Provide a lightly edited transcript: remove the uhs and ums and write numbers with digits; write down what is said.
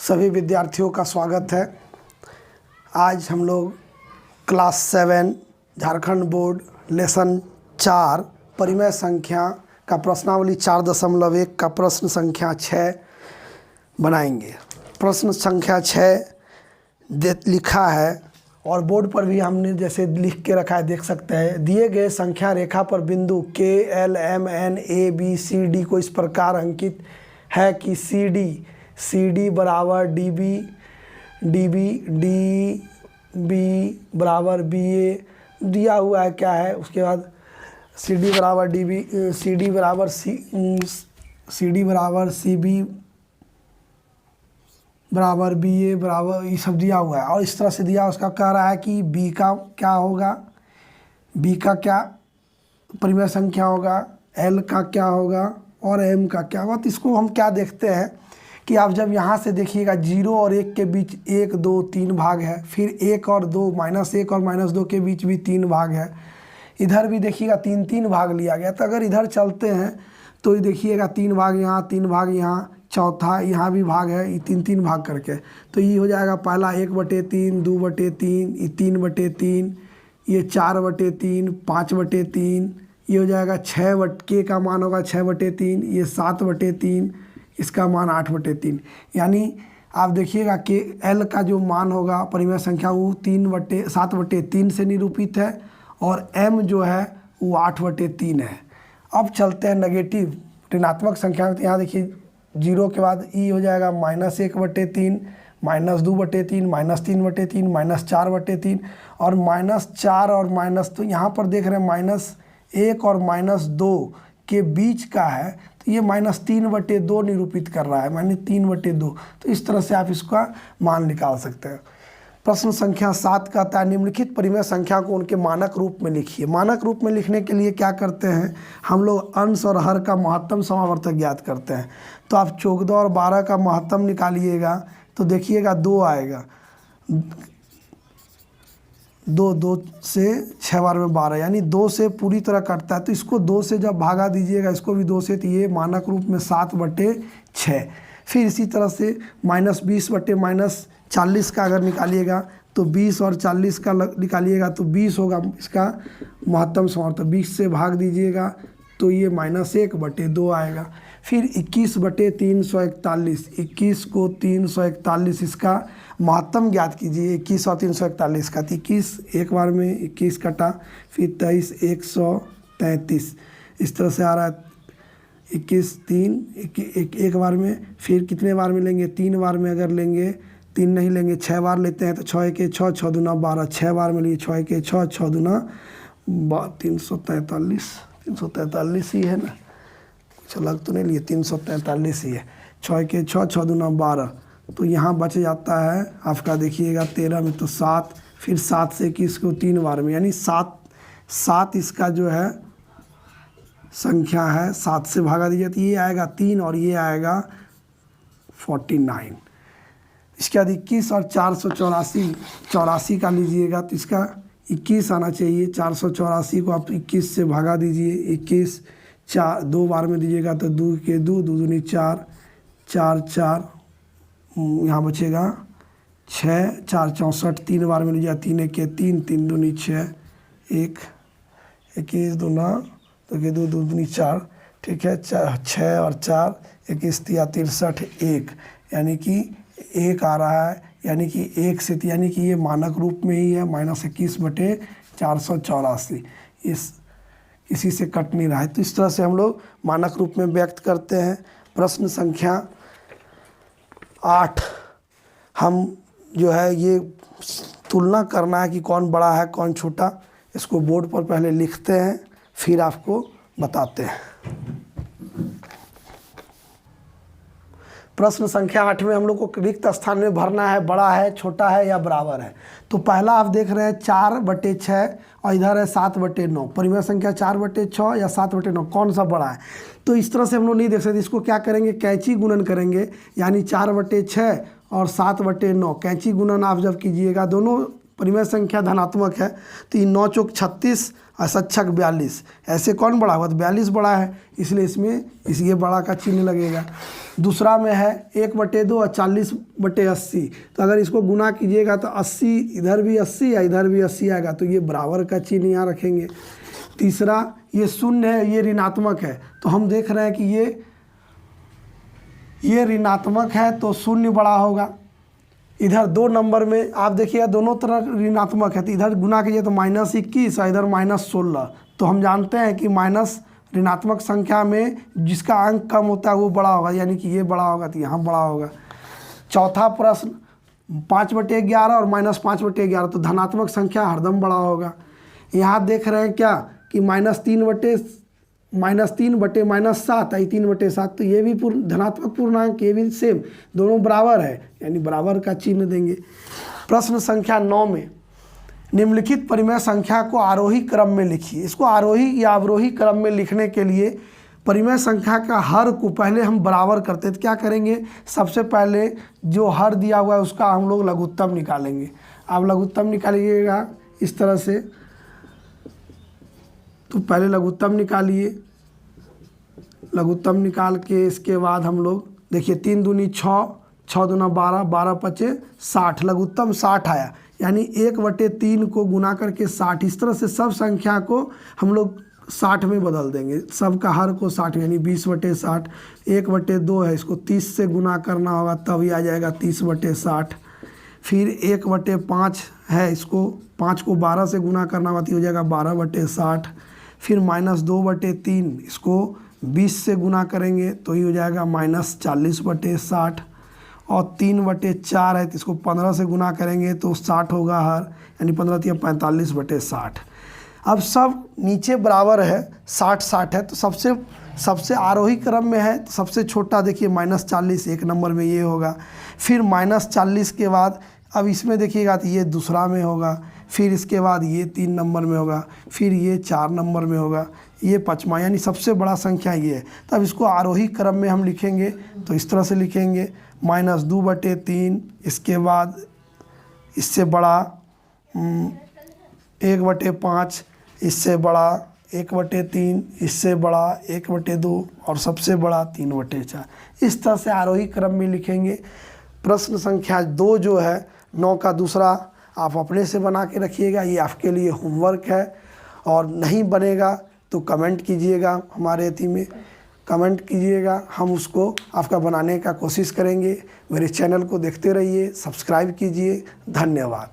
सभी विद्यार्थियों का स्वागत है। आज हम लोग क्लास 7 झारखंड बोर्ड लेसन 4 परिमेय संख्या का प्रश्नावली 4.1 का प्रश्न संख्या 6 बनाएंगे। प्रश्न संख्या 6 लिखा है और बोर्ड पर भी हमने जैसे लिख के रखा है, देख सकते हैं। दिए गए संख्या रेखा पर बिंदु K, L, M, N, A, B, C, D को इस प्रकार अंकित है कि CD बराबर DB, DB बराबर BA दिया हुआ है। क्या है उसके बाद CD बराबर DB, CD बराबर CD बराबर CB बराबर BA बराबर ये सब दिया हुआ है। और इस तरह से दिया, उसका कह रहा है कि B का क्या होगा, B का क्या परिमेय संख्या होगा, L का क्या होगा और M का क्या होगा। तो इसको हम क्या देखते हैं कि आप जब यहाँ से देखिएगा 0 और 1 के बीच 1, 2, 3 भाग है, फिर 1 और 2, -1 और -2 के बीच भी 3 भाग है। इधर भी देखिएगा 3 भाग लिया गया। तो अगर इधर चलते हैं तो देखिएगा 3 भाग यहाँ, 3 भाग यहाँ, चौथा यहाँ भी भाग है, ये 3 भाग करके। तो ये हो जाएगा पहला 1/3, 2/3, ये 3/3, ये 4/3, 5/3, ये हो जाएगा 6 के का मान होगा 6/3, ये 7/3, इसका मान 8/3। यानी आप देखिएगा कि L का जो मान होगा परिमेय संख्या वो 7/3 से निरूपित है और M जो है वो 8/3 है। अब चलते हैं नेगेटिव ऋणात्मक संख्या। तो यहाँ देखिए 0 के बाद E हो जाएगा -1/3, -2/3, -3/3, -4/3 और -4 और माइनस, तो यहाँ पर देख रहे हैं -1 और -2 के बीच का है। तो ये -3/2 निरूपित कर रहा है, -3/2। तो इस तरह से आप इसका मान निकाल सकते हैं। प्रश्न संख्या 7 कहता है निम्नलिखित परिमेय संख्या को उनके मानक रूप में लिखिए। मानक रूप में लिखने के लिए क्या करते हैं हम लोग, अंश और हर का महत्तम समावर्तक ज्ञात करते हैं। तो आप 14 और 12 का महत्तम निकालिएगा तो देखिएगा 2 आएगा। 2 से 6 बार में 12, यानी 2 से पूरी तरह कटता है। तो इसको 2 से जब भागा दीजिएगा, इसको भी 2 से, तो ये मानक रूप में 7/6। फिर इसी तरह से -20/-40 का अगर निकालिएगा तो 20 और 40 का निकालिएगा तो 20 होगा इसका महत्तम समावर्तक। 20 से भाग दीजिएगा तो ये -1/2 आएगा। फिर 21/341, 21 को 341 इसका महत्तम ज्ञात कीजिए। 21 और 341 का, 21 एक बार में 21 कटा, फिर 23 133, इस तरह से आ रहा है। 21 3 एक बार में, फिर कितने बार में लेंगे, 3 बार में अगर लेंगे, 3 नहीं लेंगे, 6 बार लेते हैं तो 6 1 6, 6 दूना 12, 6 बार में लिए 6 1 6, 6 दूना 343 ही है ना, कुछ अलग तो नहीं लिए, 343 ही है। 6 1 6, 6 दूना 12, तो यहाँ बच जाता है आपका देखिएगा 13 में तो 7, फिर 7 से 21 को 3 बार में, यानी 7 इसका जो है संख्या है। 7 से भागा दीजिए तो ये आएगा 3 और ये आएगा 49। इसके बाद 21 और 484 का लीजिएगा तो इसका 21 आना चाहिए। 484 को आप 21 से भागा दीजिए, 21 2 बार में दीजिएगा तो 2 के 2, 2 दूनी 4, 4 4, यहाँ बचेगा 6, 4 64, 3 बार में लीजिएगा, 3 1 3, 3 दूनी 6, 1 21 दूना 2 2 दूनी 4, ठीक है। 6 और 4 21 3 63 1, यानी कि 1 आ रहा है, यानी कि 1 से, यानी कि ये मानक रूप में ही है, -21/484। इसी से कट नहीं रहा है। तो इस तरह से हम लोग मानक रूप में व्यक्त करते हैं। प्रश्न संख्या 8, हम जो है ये तुलना करना है कि कौन बड़ा है कौन छोटा। इसको बोर्ड पर पहले लिखते हैं फिर आपको बताते हैं। प्रश्न संख्या 8 में हम लोग को रिक्त स्थान में भरना है, बड़ा है, छोटा है या बराबर है। तो पहला आप देख रहे हैं 4/6 और इधर है 7/9। परिमेय संख्या 4/6 या 7/9 कौन सा बड़ा है। तो इस तरह से हम लोग नहीं देख सकते। इसको क्या करेंगे, कैंची गुणन करेंगे, यानी 4/6 और 7/9 कैंची गुणन आप जब कीजिएगा, दोनों परिमेय संख्या धनात्मक है तो ये 9 चौक 36 और 7 छक 42, ऐसे कौन बड़ा हुआ? तो 42 बड़ा है, इसलिए इसमें ये बड़ा का चिन्ह लगेगा। दूसरा में है 1/2 और 40/80, तो अगर इसको गुना कीजिएगा तो 80 इधर भी 80 या इधर भी 80 आएगा, तो ये बराबर का चिन्ह यहाँ रखेंगे। तीसरा ये शून्य है, ये ऋणात्मक है, तो हम देख रहे हैं कि ये ऋणात्मक है तो शून्य बड़ा होगा। इधर 2 नंबर में आप देखिए दोनों तरफ ऋणात्मक है, तो इधर गुना कीजिए तो -21 और इधर -16, तो हम जानते हैं कि माइनस ऋणात्मक संख्या में जिसका अंक कम होता है वो बड़ा होगा, यानी कि ये बड़ा होगा तो यहाँ बड़ा होगा। चौथा प्रश्न 5/11 और -5/11, तो धनात्मक संख्या हरदम बड़ा होगा। यहाँ देख रहे हैं क्या कि -3/-7 है, 3/7, तो ये भी धनात्मक पूर्णांक, ये भी सेम, दोनों बराबर है, यानी बराबर का चिन्ह देंगे। प्रश्न संख्या 9 में निम्नलिखित परिमेय संख्या को आरोही क्रम में लिखिए। इसको आरोही या अवरोही क्रम में लिखने के लिए परिमेय संख्या का हर को पहले हम बराबर करते हैं, तो क्या करेंगे? सबसे पहले जो हर दिया हुआ है उसका हम लोग लघुत्तम निकालेंगे। आप लघुत्तम निकालिएगा इस तरह से, तो पहले लघुत्तम निकालिए। लघुत्तम निकाल के इसके बाद हम लोग देखिए 3 दूनी 6, 6 दूना 12, 12 पचे 60, लघुत्तम 60 आया, यानी 1/3 को गुना करके 60। इस तरह से सब संख्या को हम लोग 60 में बदल देंगे, सब का हर को 60, यानी 20/60। 1/2 है, इसको 30 से गुना करना होगा तभी आ जाएगा 30/60। फिर 1/5 है, इसको 5 को 12 से गुना करना होगा तो हो जाएगा 12/60। फिर -2/3, इसको 20 से गुना करेंगे तो ये हो जाएगा -40/60। और 3/4 है, तो इसको 15 से गुना करेंगे तो 60 होगा हर, यानी 15 × 45/60। अब सब नीचे बराबर है, 60 है, तो सबसे आरोही क्रम में है, तो सबसे छोटा देखिए -40 1 नंबर में ये होगा। फिर -40 के बाद अब इसमें देखिएगा तो ये दूसरा में होगा, फिर इसके बाद ये 3 नंबर में होगा, फिर ये 4 नंबर में होगा, ये 5वां, यानी सबसे बड़ा संख्या ये है। तब इसको आरोही क्रम में हम लिखेंगे तो इस तरह से लिखेंगे -2/3, इसके बाद इससे बड़ा 1/5, इससे बड़ा 1/3, इससे बड़ा 1/2 और सबसे बड़ा 3/4। इस तरह से आरोही क्रम में लिखेंगे। प्रश्न संख्या 2 जो है 9 का दूसरा, आप अपने से बना के रखिएगा, ये आपके लिए होमवर्क है, और नहीं बनेगा तो कमेंट कीजिएगा, हमारे अथी में कमेंट कीजिएगा, हम उसको आपका बनाने का कोशिश करेंगे। मेरे चैनल को देखते रहिए, सब्सक्राइब कीजिए। धन्यवाद।